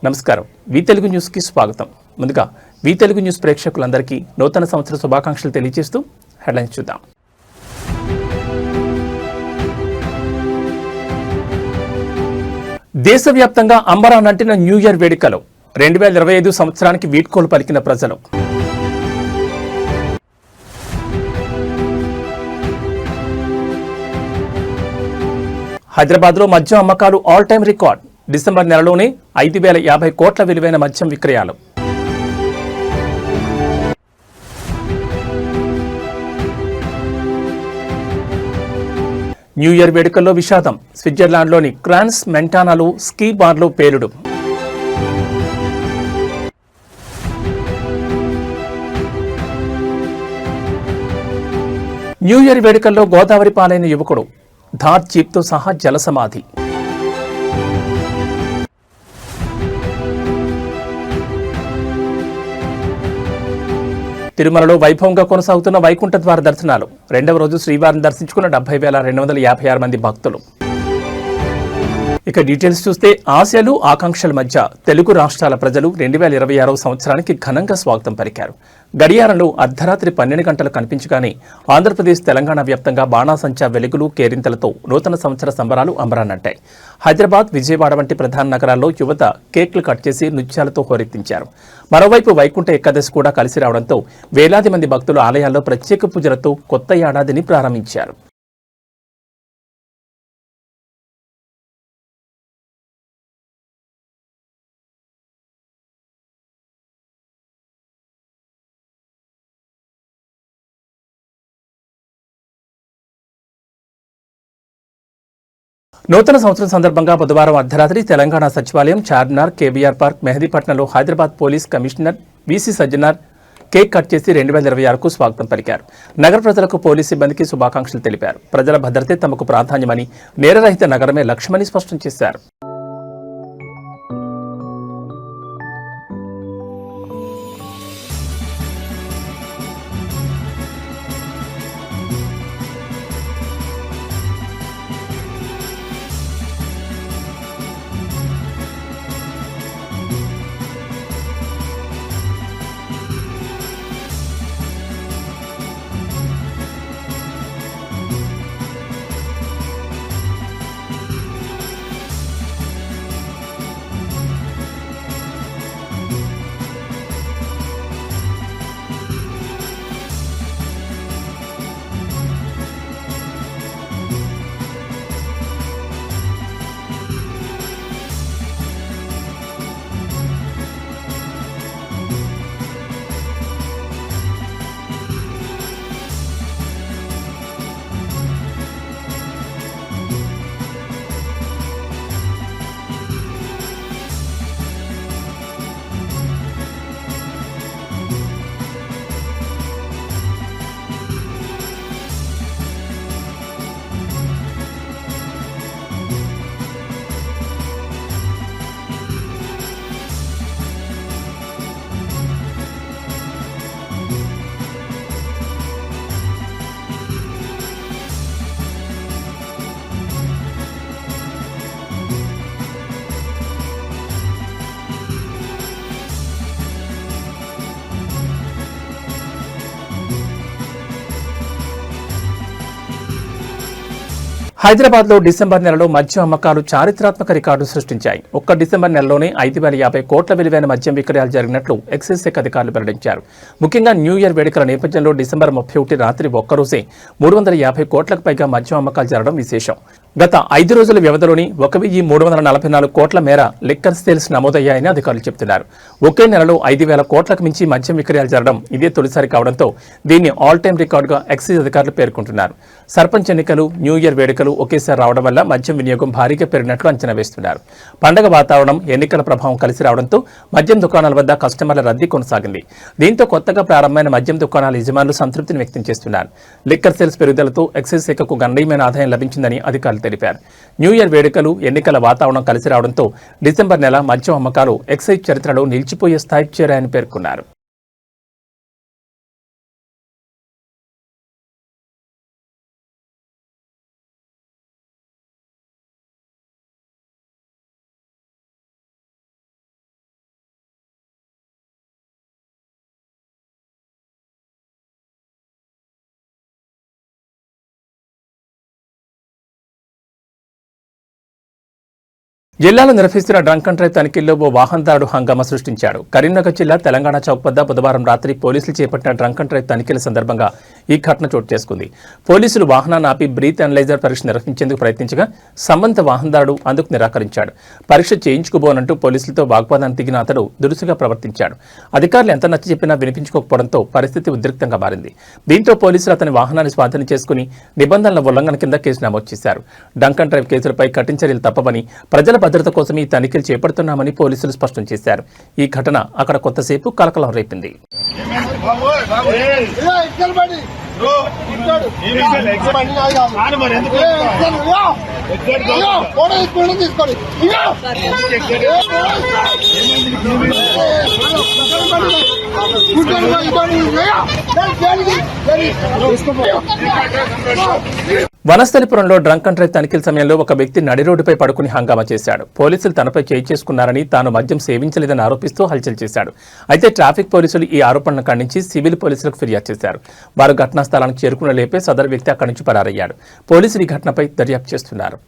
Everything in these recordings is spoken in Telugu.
నమస్కారం. వి తెలుగు న్యూస్ కి స్వాగతం. ముందుగా వి తెలుగు న్యూస్ ప్రేక్షకులందరికీ నూతన సంవత్సర శుభాకాంక్షలు తెలియజేస్తూ హెడ్లైన్స్ చూద్దాం. దేశవ్యాప్తంగా అంబరానంటిన న్యూ ఇయర్ వేడుకలు 2025 సంవత్సరానికి వీడ్కోలు పలికిన ప్రజలు. హైదరాబాద్లో మద్యం అమ్మకాలు ఆల్ టైమ్ రికార్డ్. డిసెంబర్ నెలలోనే 5,050 కోట్ల విలువైన మద్యం విక్రయాలు. న్యూ ఇయర్ వేడుకల్లో విషాదం. స్విట్జర్లాండ్లోని క్రాన్స్ మెంటానాలో స్కీ బార్లో పేలుడు. న్యూ ఇయర్ వేడుకల్లో గోదావరి పాలైన యువకుడు. థార్ జీప్తో సహా జలసమాధి. తిరుమలలో వైభవంగా కొనసాగుతున్న వైకుంఠ ద్వార దర్శనాలు. రెండవ రోజు శ్రీవారిని దర్శించుకున్న 70,256 మంది భక్తులు. ఇక డీటెయిల్స్ చూస్తే ఆశలు ఆకాంక్షల మధ్య తెలుగు రాష్ట్రాల ప్రజలు 2026 సంవత్సరానికి ఘనంగా స్వాగతం పలికారు. గడియారంలో అర్ధరాత్రి 12 గంటలు కనిపించగానే ఆంధ్రప్రదేశ్ తెలంగాణ వ్యాప్తంగా బాణాసంచా వెలుగులు కేరింతలతో నూతన సంవత్సర సంబరాలు అంబరాన్నంటాయి. హైదరాబాద్, విజయవాడ వంటి ప్రధాన నగరాల్లో యువత కేక్లు కట్ చేసి నృత్యాలతో హోరెత్తించారు. మరోవైపు వైకుంఠ ఏకాదశి కూడా కలిసి రావడంతో వేలాది మంది భక్తులు ఆలయాల్లో ప్రత్యేక పూజలతో కొత్త ఏడాదిని ప్రారంభించారు. నూతన సంవత్సరం సందర్భంగా బుధవారం అర్ధరాత్రి తెలంగాణ సచివాలయం, చార్మినార్, కేబీఆర్ పార్క్, మెహదీపట్నంలో Hyderabad police commissioner VC Sajjanar cake cut చేసి 2026కు స్వాగతం పలికారు. నగర ప్రజలకు పోలీస్ సిబ్బందికి శుభాకాంక్షలు తెలిపారు. ప్రజల భద్రతే తమకు ప్రాధాన్యమని, నేరరహిత నగరమే లక్ష్యమని స్పష్టం చేశారు. హైదరాబాద్లో డిసెంబర్ నెలలో మద్యం అమ్మకాలు చారిత్రాత్మక రికార్డు సృష్టించాయి. ఒక్క డిసెంబర్ నెలలోనే 5,050 కోట్ల విలువైన మద్యం విక్రయాలు జరిగినట్లు ఎక్సైజ్ శాఖ అధికారులు వెల్లడించారు. ముఖ్యంగా న్యూ ఇయర్ వేడుకల నేపథ్యంలో డిసెంబర్ 31 రాత్రి ఒక్కరోజే 350 కోట్లకు పైగా మద్యం అమ్మకాలు జరగడం విశేషం. గత 5 రోజుల వ్యవధిలోని 1,344 కోట్ల మేర లిక్కర్ సేల్స్ నమోదయ్యాయని అధికారులు చెబుతున్నారు. ఒకే నెలలో 5,000 కోట్లకు మించి మద్యం విక్రయాలు జరగడం ఇదే తొలిసారి కావడంతో దీన్ని ఆల్ టైమ్ రికార్డుగా ఎక్సైజ్ అధికారులు పేర్కొంటున్నారు. సర్పంచ్ ఎన్నికలు, న్యూ ఇయర్ వేడుకలు ఒకేసారి రావడం వల్ల మద్యం వినియోగం భారీగా పెరిగినట్లు అంచనా వేస్తున్నారు. పండగ వాతావరణం, ఎన్నికల ప్రభావం కలిసి రావడంతో మద్యం దుకాణాల వద్ద కస్టమర్ల రద్దీ కొనసాగింది. దీంతో కొత్తగా ప్రారంభమైన మద్యం దుకాణాల యజమానులు సంతృప్తిని వ్యక్తం చేస్తున్నారు. లిక్కర్ సేల్స్ పెరుగుదలతో ఎక్సైజ్ శాఖకు గణనీయమైన ఆదాయం లభించిందని అధికారులు తెలిపారు. న్యూ ఇయర్ వేడుకలు, ఎన్నికల వాతావరణం కలిసి రావడంతో డిసెంబర్ నెల మద్యం అమ్మకాలు ఎక్సైజ్ చరిత్రలో నిలిచిపోయే స్థాయికి చేరాయని పేర్కొన్నారు. జిల్లాలో నిర్వహిస్తున్న డ్రంక్ అండ్ డ్రైవ్ తనిఖీల్లో ఓ వాహనదారుడు హంగామా సృష్టించాడు. కరీంనగర్ జిల్లా తెలంగాణ చౌక్ వద్ద బుధవారం రాత్రి పోలీసులు చేపట్టిన డ్రంక్ అండ్ డ్రైవ్ తనిఖీల సందర్భంగా ఈ ఘటన చోటు చేసుకుంది. పోలీసులు వాహనాన్ని ఆపి బ్రీత్ అనలైజర్ పరీక్ష నిర్వహించేందుకు ప్రయత్నించగా సంబంధిత వాహనదారుడు అందుకు నిరాకరించాడు. పరీక్ష చేయించుకోబోనంటూ పోలీసులతో వాగ్వాదానికి దిగిన అతడు దురుసుగా ప్రవర్తించాడు. అధికారులు ఎంత నచ్చ చెప్పినా వినిపించుకోకపోవడంతో పరిస్థితి ఉద్రిక్తంగా మారింది. దీంతో పోలీసులు అతని వాహనాన్ని స్వాధీనం చేసుకుని నిబంధనల ఉల్లంఘన కింద కేసు నమోదు చేశారు. డ్రంక్ అండ్ డ్రైవ్ కేసులపై కఠిన చర్యలు తప్పవని, ప్రజల భద్రత కోసం ఈ తనిఖీలు చేపడుతున్నామని పోలీసులు స్పష్టం చేశారు. ఈ ఘటన అక్కడ కొంతసేపు కలకలం రేపింది. వనస్థలిపురంలో డ్రంక్ అండ్ డ్రైవ్ తనిఖీల సమయంలో ఒక వ్యక్తి నడి రోడ్డుపై పడుకుని హంగామా చేశాడు. పోలీసులు తనపై చేయి చేసుకున్నారని, తాను మద్యం సేవించలేదని ఆరోపిస్తూ హల్చల్ చేశాడు. అయితే ట్రాఫిక్ పోలీసులు ఈ ఆరోపణలను ఖండించి సివిల్ పోలీసులకు ఫిర్యాదు చేశారు. వారు ఘటనా స్థలానికి చేరుకున్న లేపే సదరు వ్యక్తి అక్కడి నుంచి పరారయ్యాడు. పోలీసులు ఈ ఘటనపై దర్యాప్తు చేస్తున్నారు.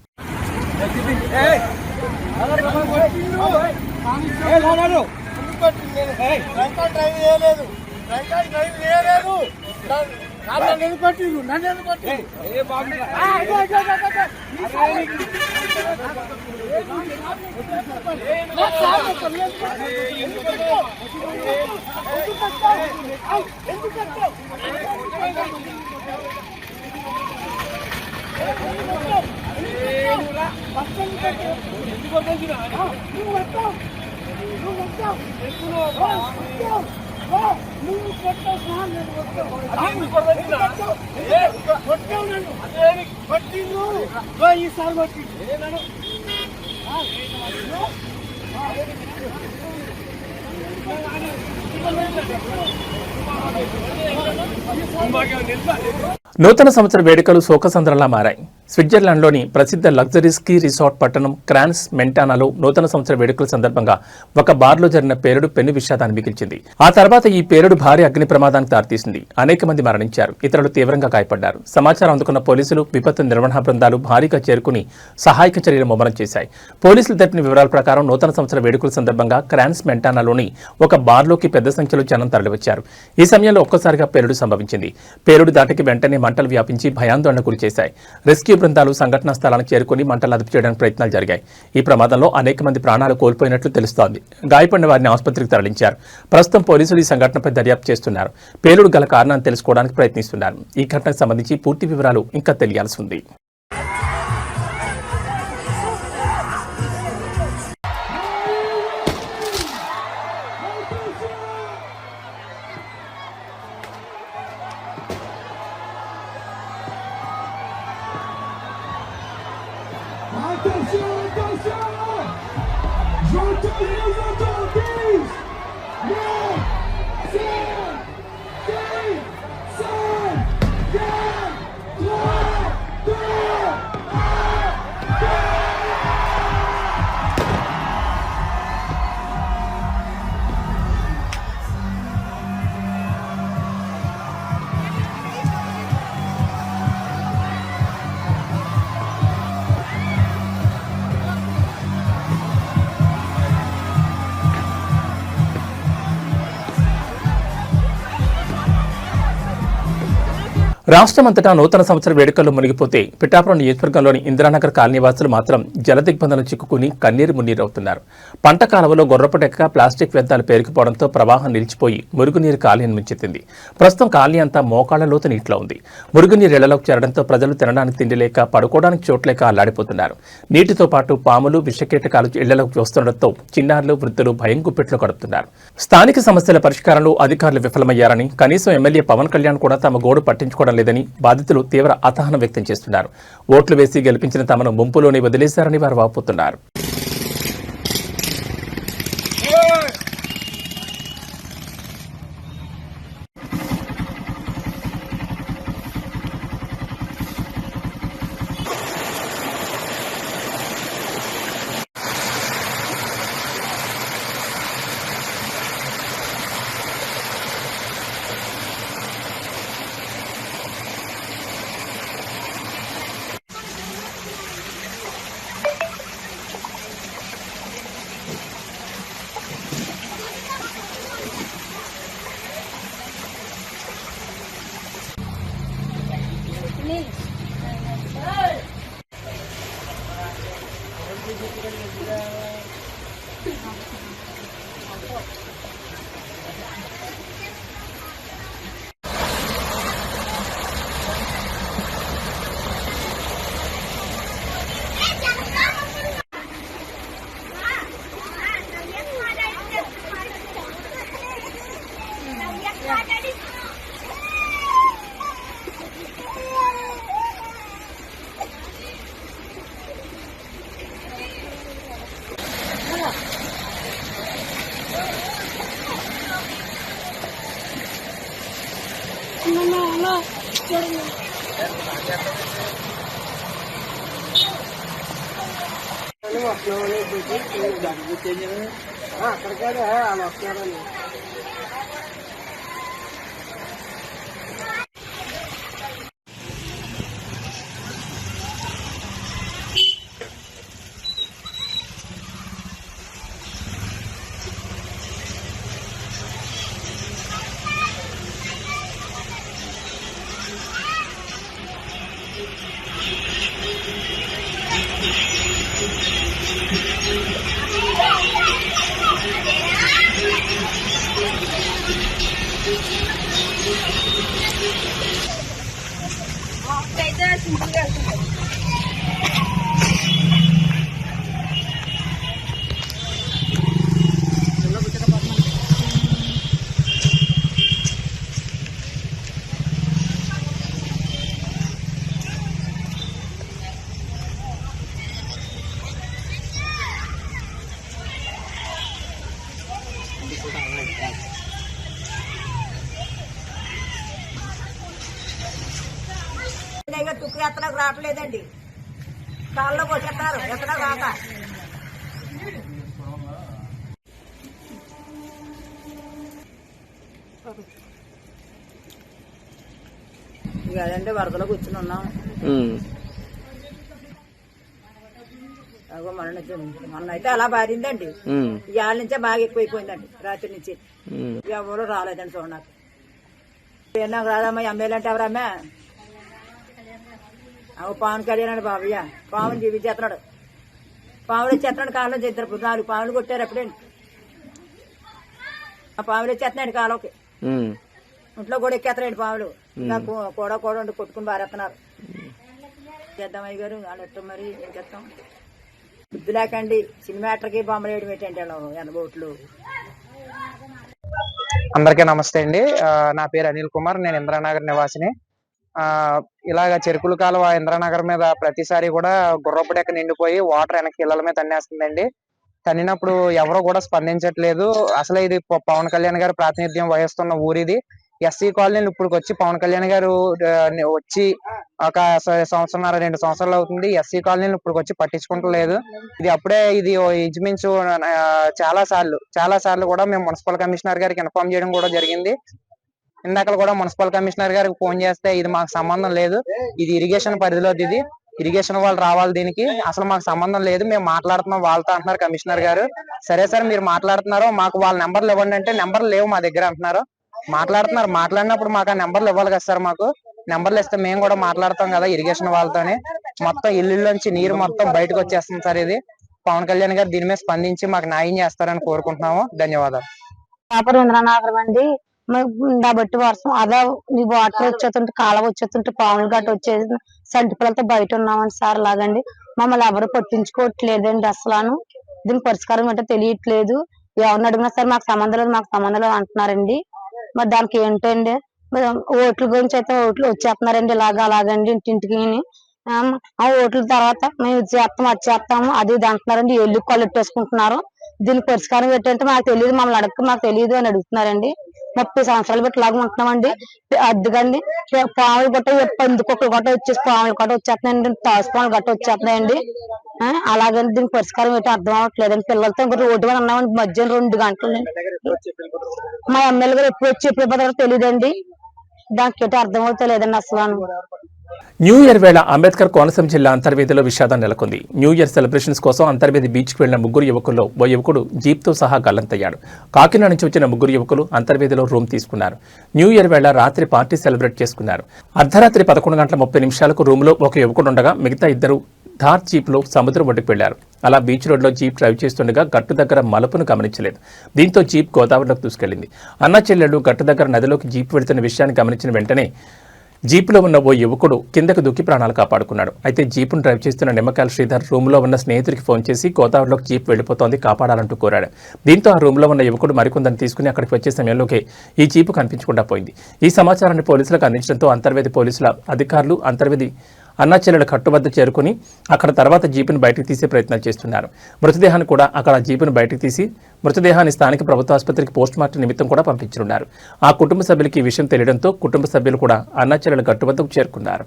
నూతన సంవత్సర వేడుకలు శోకసంద్రంలా మారాయి. స్విట్జర్లాండ్లోని ప్రసిద్ధ లగ్జరీ స్కీ రిసార్ట్ పట్టణం క్రాన్స్ మెంటానాలో నూతన సంవత్సర వేడుకల సందర్భంగా ఒక బార్లో జరిగిన పేలుడు పెను విషాదాన్ని మిగిల్చింది. ఆ తర్వాత ఈ పేలుడు భారీ అగ్ని ప్రమాదానికి దారితీసింది. అనేక మంది మరణించారు, ఇతరులు తీవ్రంగా గాయపడ్డారు. సమాచారం అందుకున్న పోలీసులు, విపత్తు నిర్వహణ బృందాలు భారీగా చేరుకుని సహాయక చర్యలు ముమ్మరం చేశాయి. పోలీసులు తెలిపిన వివరాల ప్రకారం నూతన సంవత్సర వేడుకల సందర్భంగా క్రాన్స్ మెంటానాలోని ఒక బార్లోకి పెద్ద సంఖ్యలో జనం తరలివచ్చారు. ఈ సమయంలో ఒక్కసారిగా పేలుడు సంభవించింది. పేలుడు దాటికి వెంటనే మంటలు వ్యాపించి భయాందోళనకు గురిచేశాయి. రెస్క్యూ బృందాలు సంఘటనా స్థలానికి చేరుకుని మంటలు అదుపు చేయడానికి ప్రయత్నాలు జరిగాయి. ఈ ప్రమాదంలో అనేక మంది ప్రాణాలు కోల్పోయినట్లు తెలుస్తోంది. గాయపడిన వారిని ఆసుపత్రికి తరలించారు. ప్రస్తుతం పోలీసులు ఈ సంఘటనపై దర్యాప్తు చేస్తున్నారు. పేలుడు గల కారణాన్ని తెలుసుకోవడానికి ప్రయత్నిస్తున్నారు. ఈ ఘటనకు సంబంధించి పూర్తి వివరాలు ఇంకా తెలియాల్సి ఉంది. రాష్ట్రమంతటా నూతన సంవత్సర వేడుకల్లో మునిగిపోతే పిఠాపురం నియోజకవర్గంలోని ఇందిరానగర్ కాలనీ వాసులు మాత్రం జలదిగ్బంధనం చిక్కుకుని కన్నీరు మున్నీరవుతున్నారు. పంట కాలువలో గొర్రపటెక్క ప్లాస్టిక్ వ్యర్థాలు పేరుకుపోవడంతో ప్రవాహం నిలిచిపోయి మురుగునీరు కాలనీని ముంచెత్తింది. ప్రస్తుతం కాలనీ అంతా మోకాళ్ల లోతు నీటిలో ఉంది. మురుగునీరు ఇళ్లలోకి చేరడంతో ప్రజలు తినడానికి తిండి లేక, పడుకోవడానికి చోట్లేక అల్లాడిపోతున్నారు. నీటితో పాటు పాములు, విషకీటకాలు ఇళ్లలోకి వస్తుండటంతో చిన్నారులు, వృద్ధులు భయం గుప్పెట్లో గడుపుతున్నారు. స్థానిక సమస్యల పరిష్కారంలో అధికారులు విఫలమయ్యారని, కనీసం ఎమ్మెల్యే పవన్ కళ్యాణ్ కూడా తమ గోడు పట్టించుకోవడం లేదని బాధితులు తీవ్ర అసహనం వ్యక్తం చేస్తున్నారు. ఓట్లు వేసి గెలిపించిన తమను ముంపులోనే వదిలేశారని వారు వాపోతున్నారు. అక్కడికాడే వాళ్ళు వస్తున్నారని తుక్కు ఎత్తలకు రావట్లేదండి. కాళ్ళలోకి వచ్చేస్తారు ఎత్తన రాక. ఇక అదండి వరదలో కూర్చుని ఉన్నాం. మొన్న అయితే అలా బారిందండి. ఇవాళ నుంచే బాగా ఎక్కువైపోయిందండి. రాత్రి నుంచి ఎవరు రాలేదండి చూడడానికి. నాకు రాదమ్మా ఎమ్మెల్యే అంటే ఎవరమ్మా? పావును కడిగానండి బాబయ్య. పావును చూపించేస్తున్నాడు. పావులు వచ్చేస్తున్నాడు కాళ్ళలో ఇద్దరు 4 పావులు కొట్టారు ఎప్పుడండి. ఆ పావులు వచ్చేస్తున్నాడు కాళ్ళకి. ఇంట్లో కూడా ఎక్కేస్తున్నాడు పావులు. నాకు కూడా ఉండి కొట్టుకుని బారేస్తున్నారు. చేద్దామయ్య గారు వాళ్ళు మరి ఏం చేస్తాం? బుద్ధి లేకండి. సినిమాటర్కి బొమ్మలు వేయడం ఏంటంటే ఎనబోట్లు. అందరికీ నమస్తే అండి. నా పేరు అనిల్ కుమార్. నేను ఇంద్రానగర్ నివాసిని. ఇలాగ చెరుకుల కాలువ ఇంద్రానగర్ మీద ప్రతిసారి కూడా గుర్రపు డెక్క నిండిపోయి వాటర్ వెనక్కి ఇళ్ల మీద తన్నేస్తుందండి. తన్నినప్పుడు ఎవరు కూడా స్పందించట్లేదు. అసలు ఇది పవన్ కళ్యాణ్ గారు ప్రాతినిధ్యం వహిస్తున్న ఊరిది. ఎస్సీ కాలనీలు ఇప్పుడు వచ్చి పవన్ కళ్యాణ్ గారు వచ్చి ఒక 1.5-2 సంవత్సరాలు అవుతుంది. ఎస్సీ కాలనీలు ఇప్పుడు వచ్చి పట్టించుకుంటలేదు. ఇది అప్పుడే ఇది ఇంచుమించు చాలా సార్లు కూడా మేము మున్సిపల్ కమిషనర్ గారికి ఇన్ఫార్మ్ చేయడం కూడా జరిగింది. ఇందాక కూడా మున్సిపల్ కమిషనర్ గారికి ఫోన్ చేస్తే ఇది మాకు సంబంధం లేదు, ఇది ఇరిగేషన్ పరిధిలోది, ఇది ఇరిగేషన్ వాళ్ళు రావాలి, దీనికి అసలు మాకు సంబంధం లేదు, మేము మాట్లాడుతున్నాం వాళ్ళతో అంటున్నారు కమిషనర్ గారు. సరే సార్ మీరు మాట్లాడుతున్నారో మాకు వాళ్ళ నెంబర్లు ఇవ్వండి అంటే నెంబర్లు లేవు మా దగ్గర అంటున్నారు. మాట్లాడినప్పుడు మాకు ఆ నెంబర్లు ఇవ్వాలి కదా సార్. మాకు నెంబర్లు ఇస్తే మేము కూడా మాట్లాడతాం కదా ఇరిగేషన్ వాళ్ళతోనే. మొత్తం ఇల్లులోంచి నీరు మొత్తం బయటకు వచ్చేస్తుంది సార్. ఇది పవన్ కళ్యాణ్ గారు దీని మీద స్పందించి మాకు న్యాయం చేస్తారని కోరుకుంటున్నాము. ధన్యవాదాలు. ఇంద్రనగరం అండి. బట్టి వర్షం అదే మీ వాటర్ వచ్చేస్తుంటే కాలువ వచ్చేస్తుంటే పాములు గట్ట వచ్చేది సంటి పిల్లలతో బయట ఉన్నామండి సార్. లాగండి మమ్మల్ని ఎవరు పట్టించుకోవట్లేదండి. అసలు దీని పరిష్కారం అంటే తెలియట్లేదు. ఎవరిని అడిగినా సరే మాకు సంబంధం లేదు అంటున్నారండి. మరి దానికి ఏంటండి? ఓట్ల గురించి అయితే ఓట్లు వచ్చేస్తున్నారండి అలాగండి ఇంటింటికి. ఆ ఓట్ల తర్వాత మేము అది చేస్తాము అది ఇది అంటున్నారండి. ఎల్లు కొల్లెట్టేసుకుంటున్నారు. దీని పరిష్కారం ఏంటంటే మాకు తెలియదు, మమ్మల్ని అడగక మాకు తెలియదు అని అడుగుతున్నారండి. 30 సంవత్సరాలు బట్టి లాగా ఉంటున్నామండి. అద్దుకండి పాములు గట్ట పందుకొక్కలు గట్ట వచ్చేసి పాములు గట్ట వచ్చేస్తున్నాయండి. తాసుపాములు గట్ట వచ్చేస్తున్నాయండి. అలాగని దీనికి పరిష్కారం ఏంటో అర్థం అవ్వట్లేదండి. పిల్లలతో ఇంకో రోడ్డు మీద ఉన్నామండి. మధ్యాహ్నం 2 గంటలు మా ఎమ్మెల్యే గారు ఎప్పుడు వచ్చి ఎప్పుడు తెలియదండి. దానికి ఏంటో అర్థం అవుతలేదండి అసలు. న్యూ ఇయర్ వేళ అంబేద్కర్ కోనసీమ జిల్లా అంతర్వేదిలో విషాదం నెలకొంది. న్యూ ఇయర్ సెలబ్రేషన్స్ కోసం అంతర్వేది బీచ్కి వెళ్లిన 3 యువకుల్లో ఓ యువకుడు జీప్తో సహా గల్లంతయ్యాడు. కాకినాడ నుంచి వచ్చిన 3 యువకులు అంతర్వేదిలో రూమ్ తీసుకున్నారు. న్యూ ఇయర్ వేళ రాత్రి పార్టీ సెలబ్రేట్ చేసుకున్నారు. అర్ధరాత్రి 11:30 రూమ్ లో ఒక యువకుడు ఉండగా మిగతా 2 థార్ జీప్లో సముద్రం ఒడ్డుకు వెళ్లారు. అలా బీచ్ రోడ్లో జీప్ డ్రైవ్ చేస్తుండగా గట్టు దగ్గర మలుపును గమనించలేదు. దీంతో జీప్ గోదావరిలోకి దూసుకెళ్లింది. అన్న చెల్లెళ్ళు గట్టు దగ్గర నదిలోకి జీప్ వెళుతున్న విషయాన్ని గమనించిన వెంటనే జీపులో ఉన్న ఓ యువకుడు కిందకు దూకి ప్రాణాలు కాపాడుకున్నాడు. అయితే జీపును డ్రైవ్ చేస్తున్న నిమ్మకాయల శ్రీధర్ రూమ్లో ఉన్న స్నేహితుడికి ఫోన్ చేసి గోదావరిలోకి జీప్ వెళ్లిపోతోంది, కాపాడాలంటూ కోరాడు. దీంతో ఆ రూమ్లో ఉన్న యువకుడు మరికొందరిని తీసుకుని అక్కడికి వచ్చే సమయంలోకి ఈ జీపు కనిపించకుండా పోయింది. ఈ సమాచారాన్ని పోలీసులకు అందించడంతో అంతర్వేది పోలీసుల అధికారులు అంతర్వేది అన్నాచెల్లెల కట్టు వద్ద చేరుకుని అక్కడ తర్వాత జీపును బయటకు తీసే ప్రయత్నాలు చేస్తున్నారు. మృతదేహాన్ని కూడా అక్కడ జీపును బయటకు తీసి మృతదేహాన్ని స్థానిక ప్రభుత్వ ఆసుపత్రికి పోస్టుమార్టం నిమిత్తం కూడా పంపించనున్నారు. ఆ కుటుంబ సభ్యులకి ఈ విషయం తెలియడంతో కుటుంబ సభ్యులు కూడా అన్నాచెల్లెల కట్టు వద్దకు చేరుకున్నారు.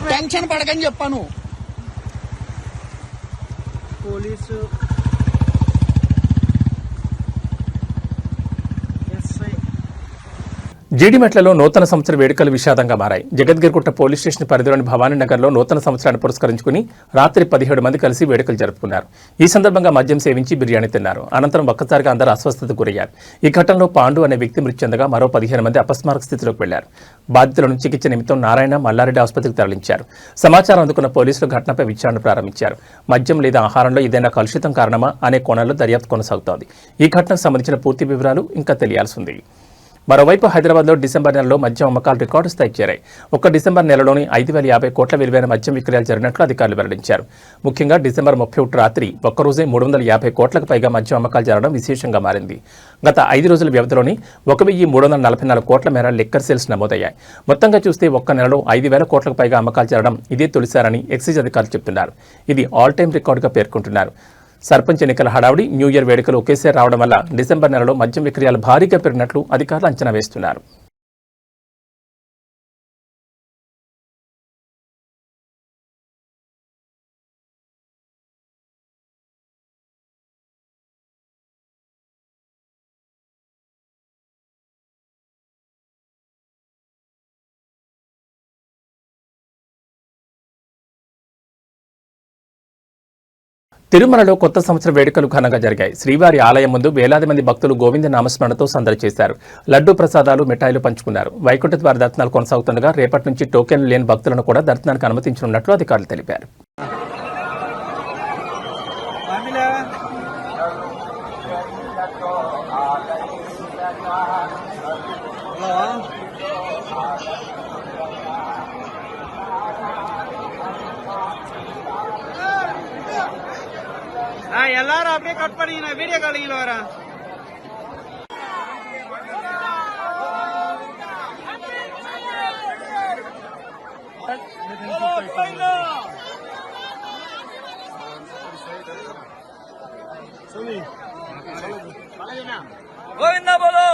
టెన్షన్ పడకని చెప్పాను. పోలీసు జీడిమెట్లలో నూతన సంవత్సర వేడుకలు విషాదంగా మారాయి. జగద్గిరిగుట్ట పోలీస్ స్టేషన్ పరిధిలోని భవానీనగర్లో నూతన సంవత్సరాన్ని పురస్కరించుకుని రాత్రి 17 మంది కలిసి వేడుకలు జరుపుకున్నారు. ఈ సందర్భంగా మద్యం సేవించి బిర్యానీ తిన్నారు. అనంతరం ఒక్కసారిగా అందరూ అస్వస్థతకు గురయ్యారు. ఈ ఘటనలో పాండు అనే వ్యక్తి మృతి చెందగా మరో 15 మంది అపస్మారక స్థితిలోకి వెళ్లారు. బాధితులను చికిత్స నిమిత్తం నారాయణ మల్లారెడ్డి ఆసుపత్రికి తరలించారు. సమాచారం అందుకున్న పోలీసులు ఘటనపై విచారణ ప్రారంభించారు. మద్యం లేదా ఆహారంలో ఏదైనా కలుషితం కారణమా అనే కోణంలో దర్యాప్తు కొనసాగుతోంది. ఈ ఘటనకు సంబంధించిన పూర్తి వివరాలు ఇంకా తెలియాల్సి ఉంది. మరోవైపు హైదరాబాద్లో డిసెంబర్ నెలలో మద్యం అమ్మకాలు రికార్డు స్థాయికి చేరాయి. ఒక్క డిసెంబర్ నెలలోని 5,050 కోట్ల విలువైన మద్యం విక్రయాలు జరిగినట్లు అధికారులు వెల్లడించారు. ముఖ్యంగా డిసెంబర్ 31 రాత్రి ఒక్కరోజే 350 కోట్లకు పైగా మద్యం అమ్మకాలు జరగడం విశేషంగా మారింది. గత 5 రోజుల వ్యవధిలోని 1,344 కోట్ల మేర లిక్కర్ సేల్స్ నమోదయ్యాయి. మొత్తంగా చూస్తే ఒక్క నెలలో 5,000 కోట్లకు పైగా అమ్మకాలు జరగడం ఇదే తొలిసారని ఎక్సైజ్ అధికారులు చెబుతున్నారు. ఇది ఆల్ టైమ్ రికార్డుగా పేర్కొంటున్నారు. సర్పంచ్ ఎన్నికల హడావుడి, న్యూ ఇయర్ వేడుకలు ఒకేసారి రావడం వల్ల డిసెంబర్ నెలలో మద్యం విక్రయాలు భారీగా పెరిగినట్లు అధికారులు అంచనా వేస్తున్నారు. తిరుమలలో కొత్త సంవత్సర వేడుకలు ఘనంగా జరిగాయి. శ్రీవారి ఆలయం ముందు వేలాది మంది భక్తులు గోవింద నామస్మరణతో సందడి చేశారు. లడ్డూ ప్రసాదాలు, మిఠాయిలు పంచుకున్నారు. వైకుంఠ ద్వార దర్శనాలు కొనసాగుతుండగా రేపటి నుంచి టోకెన్లు లేని భక్తులను కూడా దర్శనానికి అనుమతించనున్నట్లు అధికారులు తెలిపారు. எல்லாரும் அப்படியே கட் பண்ணீங்க, வீடியோ காலிங்ல வரேன். గోవిందా బోలో.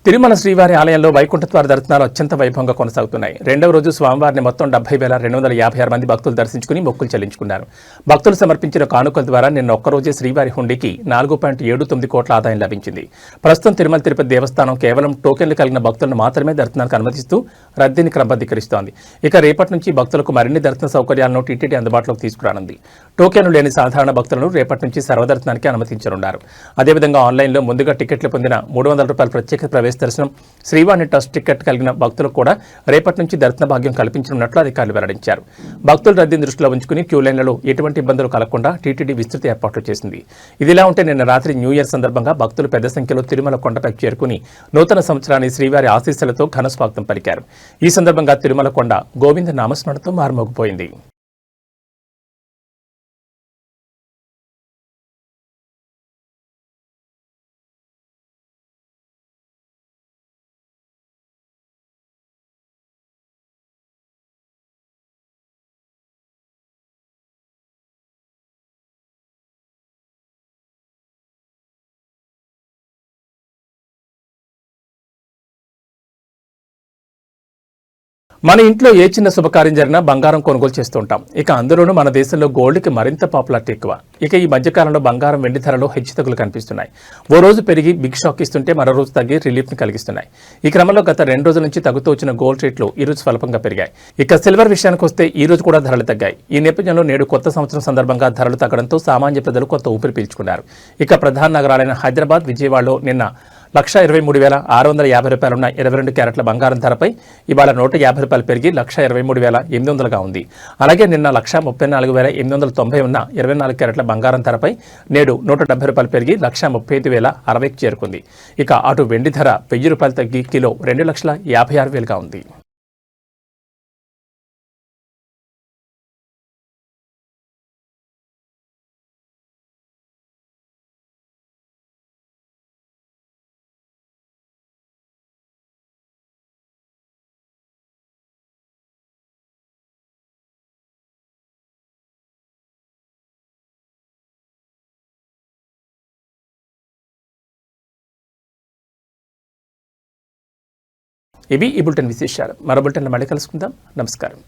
తిరుమల శ్రీవారి ఆలయంలో వైకుంఠద్వార దర్శనాలు అత్యంత వైభవంగా కొనసాగుతున్నాయి. రెండవ రోజు స్వామివారిని మొత్తం 70,256 మంది భక్తులు దర్శించుకుని మొక్కులు చెల్లించుకున్నారు. భక్తులు సమర్పించిన కానుకల ద్వారా నిన్న ఒక్కరోజే శ్రీవారి హుండీకి 4.79 కోట్ల ఆదాయం లభించింది. ప్రస్తుతం తిరుమల తిరుపతి దేవస్థానం కేవలం టోకెన్లు కలిగిన భక్తులను మాత్రమే దర్శనానికి అనుమతిస్తూ రద్దీని క్రమబద్ధీకరిస్తోంది. ఇక రేపటి నుంచి భక్తులకు మరిన్ని దర్శన సౌకర్యాలను టీటీడీ అందుబాటులోకి తీసుకురానుంది. టోకెన్లు లేని సాధారణ భక్తులను రేపటి నుంచి సర్వదర్శనానికి అనుమతించనున్నారు. అదేవిధంగా ఆన్లైన్లో ముందుగా టికెట్లు పొందిన ₹300 ప్రత్యేక ప్రవేశ దర్శనం, శ్రీవాణి ట్రస్ట్ టికెట్ కలిగిన భక్తులకు కూడా రేపటి నుంచి దర్శన భాగ్యం కల్పించనున్నట్లు అధికారులు వెల్లడించారు. భక్తుల రద్దీని దృష్టిలో ఉంచుకుని క్యూ లైన్లలో ఎటువంటి ఇబ్బందులు కలగకుండా టీటీడీ విస్తృత ఏర్పాట్లు చేసింది. ఇదిలా ఉంటే నిన్న రాత్రి న్యూ ఇయర్ సందర్భంగా భక్తులు పెద్ద సంఖ్యలో తిరుమల కొండపై చేరుకుని నూతన సంవత్సరాన్ని శ్రీవారి ఆశీస్సులతో ఘన స్వాగతం పలికారు. ఈ సందర్భంగా తిరుమల కొండ గోవింద నామస్మరణతో మారుమోగిపోయింది. మన ఇంట్లో ఏ చిన్న శుభకార్యం జరిగినా బంగారం కొనుగోలు చేస్తూ ఉంటాం. ఇక అందులోనూ మన దేశంలో గోల్డ్కి మరింత పాపులారిటీ ఎక్కువ. ఇక ఈ మధ్యకాలంలో బంగారం, వెండి ధరలో హెచ్చుతగ్గులు కనిపిస్తున్నాయి. ఓ రోజు పెరిగి బిగ్ షాక్ ఇస్తుంటే మరో రోజు తగ్గి రిలీఫ్ని కలిగిస్తున్నాయి. ఈ క్రమంలో గత 2 రోజుల నుంచి తగ్గుతూ వచ్చిన గోల్డ్ రేట్లు ఈ రోజు స్వల్పంగా పెరిగాయి. ఇక సిల్వర్ విషయానికి వస్తే ఈ రోజు కూడా ధరలు తగ్గాయి. ఈ నేపథ్యంలో నేడు కొత్త సంవత్సరం సందర్భంగా ధరలు తగ్గడంతో సామాన్య ప్రజలు కొత్త ఊపిరి పీల్చుకున్నారు. ఇక ప్రధాన నగరాలైన హైదరాబాద్, విజయవాడలో నిన్న ₹123,650 ఉన్న 22 క్యారెట్ల బంగారం ధరపై ఇవాళ ₹150 పెరిగి ₹123,800గా ఉంది. అలాగే నిన్న ₹134,890 ఉన్న 24 క్యారెట్ల బంగారం ధరపై నేడు ₹170 పెరిగి ₹135,060కి చేరుకుంది. ఇక అటు వెండి ధర ₹1,000 తగ్గి కిలో $2,56,000గా ఉంది. ఇవి ఈ బులెటిన్ విశేషాలు. మరో బులెటిన్లో మళ్ళీ కలుసుకుందాం. నమస్కారం.